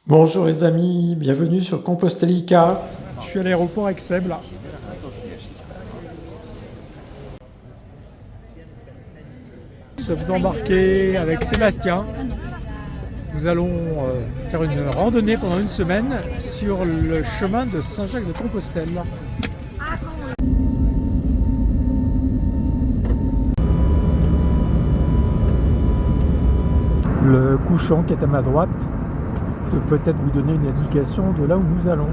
Bonjour les amis, bienvenue sur Compostelica. Je suis à l'aéroport avec Seb là. Nous sommes embarqués avec Sébastien. Nous allons faire une randonnée pendant une semaine sur le chemin de Saint-Jacques-de-Compostelle. Le couchant qui est à ma droite peut peut-être vous donner une indication de là où nous allons.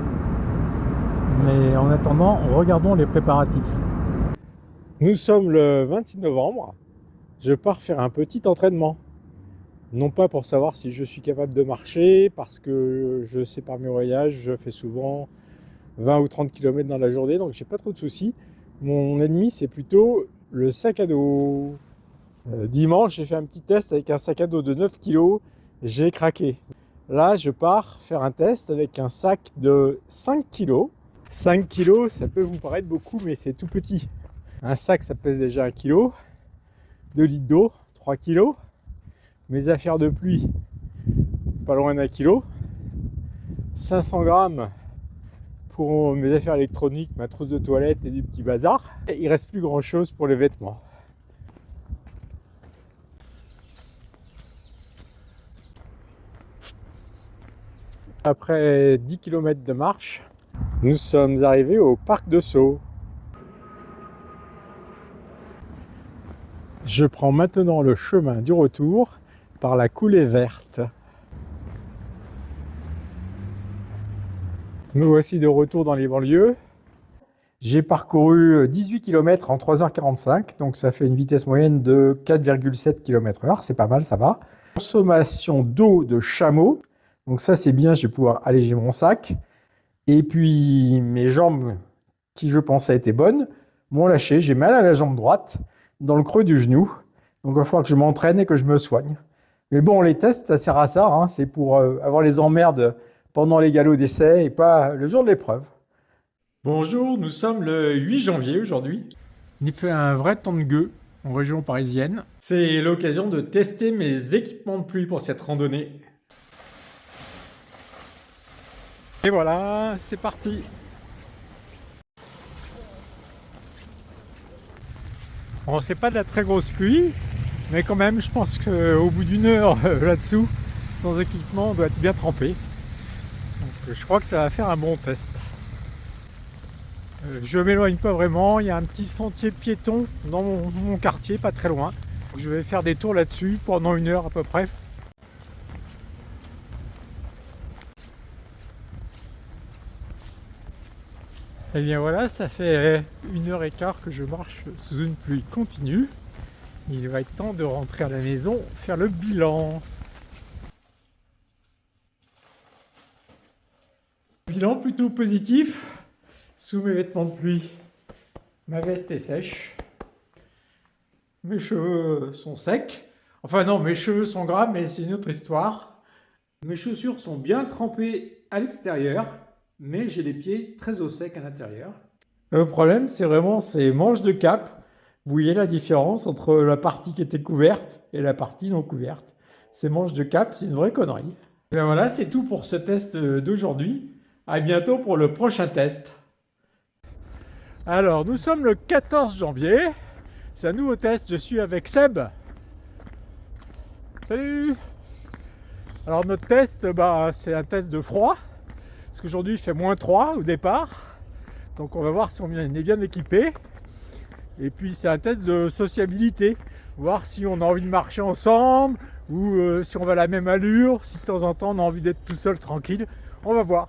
Mais en attendant, regardons les préparatifs. Nous sommes le 26 novembre. Je pars faire un petit entraînement. Non pas pour savoir si je suis capable de marcher, parce que je sais par mes voyages, je fais souvent 20 ou 30 km dans la journée, donc j'ai pas trop de soucis. Mon ennemi, c'est plutôt le sac à dos. Dimanche, j'ai fait un petit test avec un sac à dos de 9 kg, j'ai craqué. Là, je pars faire un test avec un sac de 5 kg. 5 kg, ça peut vous paraître beaucoup, mais c'est tout petit. Un sac, ça pèse déjà 1 kg. 2 litres d'eau, 3 kg. Mes affaires de pluie, pas loin d'un kilo. 500 grammes pour mes affaires électroniques, ma trousse de toilette et du petit bazar. Et il reste plus grand chose pour les vêtements. Après 10 km de marche, nous sommes arrivés au parc de Sceaux. Je prends maintenant le chemin du retour par la coulée verte. Me voici de retour dans les banlieues. J'ai parcouru 18 km en 3h45, donc ça fait une vitesse moyenne de 4,7 km/h, c'est pas mal, ça va. Consommation d'eau de chameau, donc ça c'est bien, je vais pouvoir alléger mon sac. Et puis mes jambes, qui je pensais étaient bonnes, m'ont lâché, j'ai mal à la jambe droite, dans le creux du genou, donc il va falloir que je m'entraîne et que je me soigne. Mais bon, les tests, ça sert à ça, hein, c'est pour avoir les emmerdes pendant les galops d'essai et pas le jour de l'épreuve. Bonjour, nous sommes le 8 janvier aujourd'hui. Il fait un vrai temps de gueux en région parisienne. C'est l'occasion de tester mes équipements de pluie pour cette randonnée. Et voilà, c'est parti. Bon, c'est pas de la très grosse pluie, mais quand même, je pense qu'au bout d'une heure là-dessous, sans équipement, on doit être bien trempé. Donc, je crois que ça va faire un bon test. Je m'éloigne pas vraiment, il y a un petit sentier piéton dans mon quartier, pas très loin. Je vais faire des tours là-dessus pendant une heure à peu près. Et bien voilà, ça fait 1h15 que je marche sous une pluie continue. Il va être temps de rentrer à la maison, faire le bilan. Bilan plutôt positif. Sous mes vêtements de pluie, ma veste est sèche. Mes cheveux sont secs. Enfin non, mes cheveux sont gras, mais c'est une autre histoire. Mes chaussures sont bien trempées à l'extérieur, mais j'ai les pieds très au sec à l'intérieur. Le problème, c'est vraiment ces manches de cap. Vous voyez la différence entre la partie qui était couverte et la partie non couverte. Ces manches de cap, c'est une vraie connerie. Et bien voilà, c'est tout pour ce test d'aujourd'hui. À bientôt pour le prochain test. Alors, nous sommes le 14 janvier. C'est un nouveau test. Je suis avec Seb. Salut! Alors, notre test, c'est un test de froid. Parce qu'aujourd'hui, il fait -3 au départ. Donc, on va voir si on est bien équipé. Et puis, c'est un test de sociabilité. Voir si on a envie de marcher ensemble ou si on va à la même allure. Si de temps en temps, on a envie d'être tout seul, tranquille. On va voir.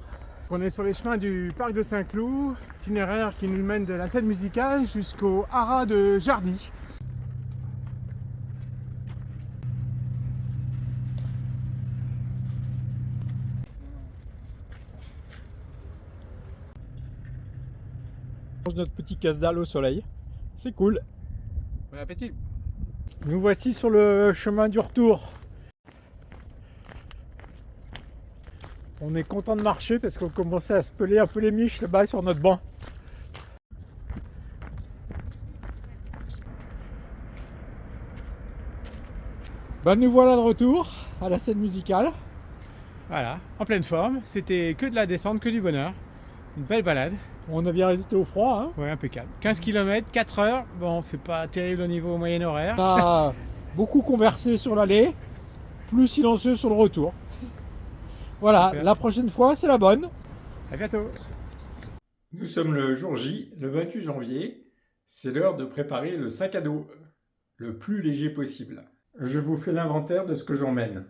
On est sur les chemins du parc de Saint-Cloud, itinéraire qui nous mène de la scène musicale jusqu'au haras de Jardy. On mange notre petit casse-dalle au soleil. C'est cool. Bon appétit. Nous voici sur le chemin du retour. On est content de marcher parce qu'on commençait à se peler un peu les miches là-bas sur notre banc. Nous voilà de retour à la scène musicale. Voilà, en pleine forme. C'était que de la descente, que du bonheur. Une belle balade. On a bien résisté au froid, hein. Ouais, impeccable. 15 km, 4 heures. Bon, c'est pas terrible au niveau moyen horaire. On a beaucoup conversé sur l'aller, plus silencieux sur le retour. Voilà, Super. la prochaine fois, c'est la bonne. À bientôt. Nous sommes le jour J, le 28 janvier. C'est l'heure de préparer le sac à dos, le plus léger possible. Je vous fais l'inventaire de ce que j'emmène.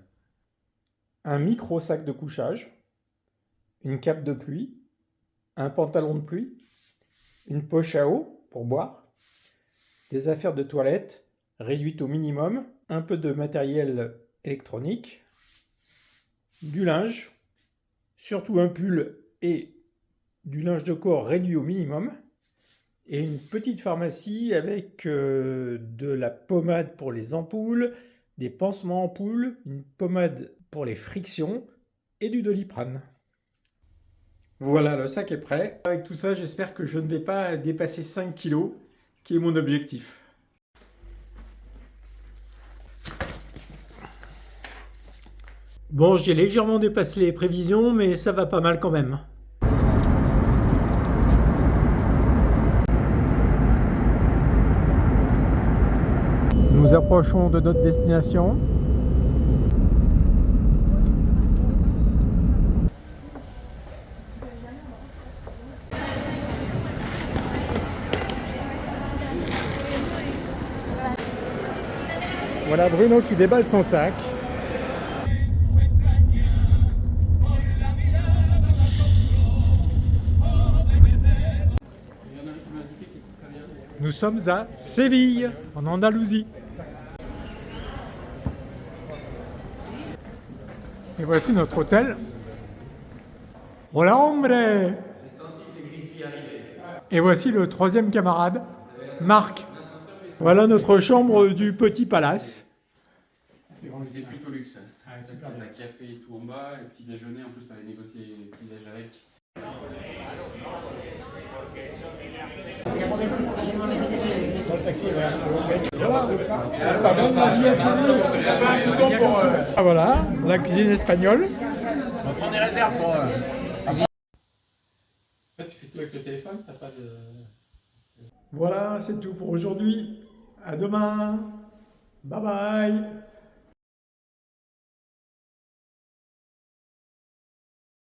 Un micro sac de couchage, une cape de pluie, un pantalon de pluie, une poche à eau pour boire, des affaires de toilette réduites au minimum, un peu de matériel électronique, du linge, surtout un pull et du linge de corps réduit au minimum, et une petite pharmacie avec de la pommade pour les ampoules, des pansements ampoules, une pommade pour les frictions et du Doliprane. Voilà, le sac est prêt. Avec tout ça, j'espère que je ne vais pas dépasser 5 kilos, qui est mon objectif. Bon, j'ai légèrement dépassé les prévisions, mais ça va pas mal quand même. Nous approchons de notre destination. Voilà Bruno qui déballe son sac. Nous sommes à Séville, en Andalousie. Et voici notre hôtel. Hola hombre! Et voici le troisième camarade, Marc. Voilà notre chambre du petit palace. C'est plutôt luxe. La café et tout en bas, le petit déjeuner, en plus on avait négocié les petits déj avec. Ah voilà, la cuisine espagnole. On prend des réserves pour. Tu fais tout avec le téléphone, t'as pas de. Voilà, c'est tout pour aujourd'hui. À demain. Bye bye.